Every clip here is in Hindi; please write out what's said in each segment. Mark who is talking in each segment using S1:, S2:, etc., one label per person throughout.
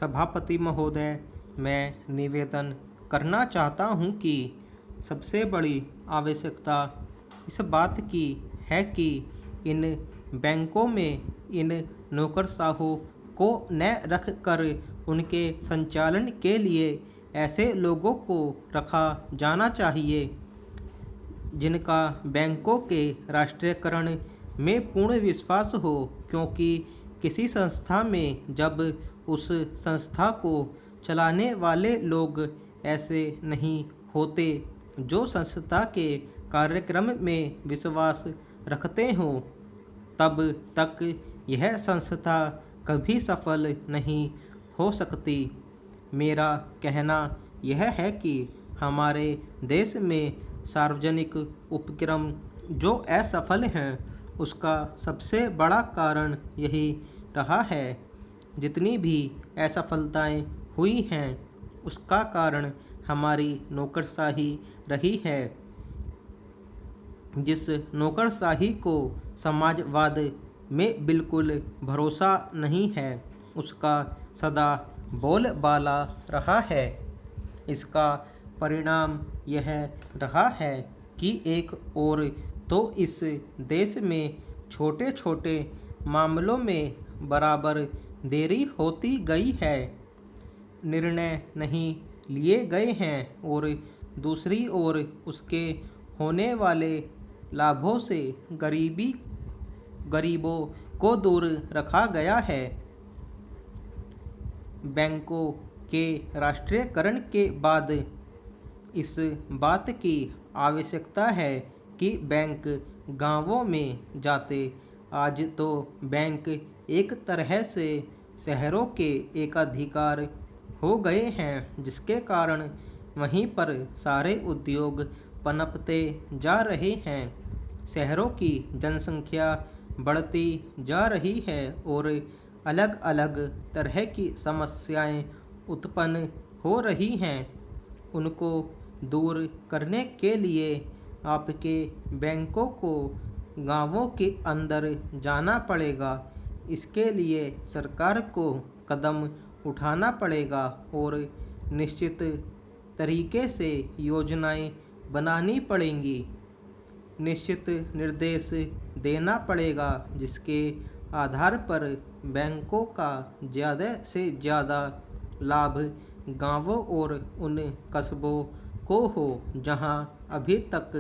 S1: सभापति महोदय, मैं निवेदन करना चाहता हूं कि सबसे बड़ी आवश्यकता इस बात की है कि इन बैंकों में इन नौकरशाहों को न रख कर उनके संचालन के लिए ऐसे लोगों को रखा जाना चाहिए जिनका बैंकों के राष्ट्रीयकरण में पूर्ण विश्वास हो, क्योंकि किसी संस्था में जब उस संस्था को चलाने वाले लोग ऐसे नहीं होते जो संस्था के कार्यक्रम में विश्वास रखते हों, तब तक यह संस्था कभी सफल नहीं हो सकती। मेरा कहना यह है कि हमारे देश में सार्वजनिक उपक्रम जो असफल हैं, उसका सबसे बड़ा कारण यही रहा है। जितनी भी असफलताएं हुई हैं, उसका कारण हमारी नौकरशाही रही है। जिस नौकरशाही को समाजवाद में बिल्कुल भरोसा नहीं है, उसका सदा बोलबाला रहा है। इसका परिणाम यह रहा है कि एक ओर तो इस देश में छोटे छोटे मामलों में बराबर देरी होती गई है, निर्णय नहीं लिए गए हैं, और दूसरी ओर उसके होने वाले लाभों से गरीबों को दूर रखा गया है। बैंकों के राष्ट्रीयकरण के बाद इस बात की आवश्यकता है कि बैंक गांवों में जाते। आज तो बैंक एक तरह से शहरों के एकाधिकार हो गए हैं, जिसके कारण वहीं पर सारे उद्योग पनपते जा रहे हैं। शहरों की जनसंख्या बढ़ती जा रही है और अलग अलग तरह की समस्याएं उत्पन्न हो रही हैं। उनको दूर करने के लिए आपके बैंकों को गांवों के अंदर जाना पड़ेगा। इसके लिए सरकार को कदम उठाना पड़ेगा और निश्चित तरीके से योजनाएं बनानी पड़ेंगी। निश्चित निर्देश देना पड़ेगा जिसके आधार पर बैंकों का ज़्यादा से ज़्यादा लाभ गांवों और उन कस्बों को हो जहां अभी तक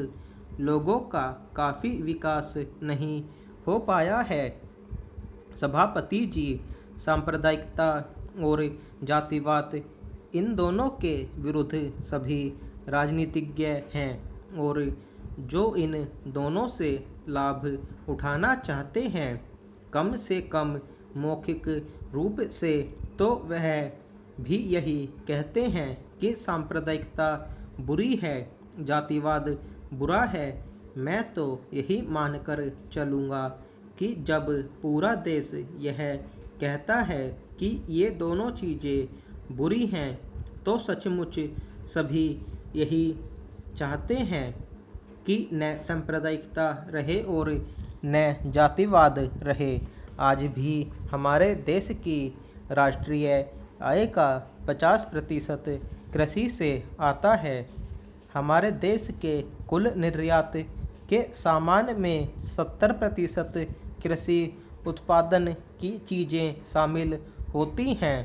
S1: लोगों का काफ़ी विकास नहीं हो पाया है। सभापति जी, सांप्रदायिकता और जातिवाद इन दोनों के विरुद्ध सभी राजनीतिज्ञ हैं, और जो इन दोनों से लाभ उठाना चाहते हैं, कम से कम मौखिक रूप से तो वह भी यही कहते हैं कि सांप्रदायिकता बुरी है, जातिवाद बुरा है। मैं तो यही मानकर चलूँगा कि जब पूरा देश यह कहता है कि ये दोनों चीज़ें बुरी हैं, तो सचमुच सभी यही चाहते हैं कि न सांप्रदायिकता रहे और न जातिवाद रहे। आज भी हमारे देश की राष्ट्रीय आय का 50% कृषि से आता है। हमारे देश के कुल निर्यात के सामान में 70% कृषि उत्पादन की चीज़ें शामिल होती हैं।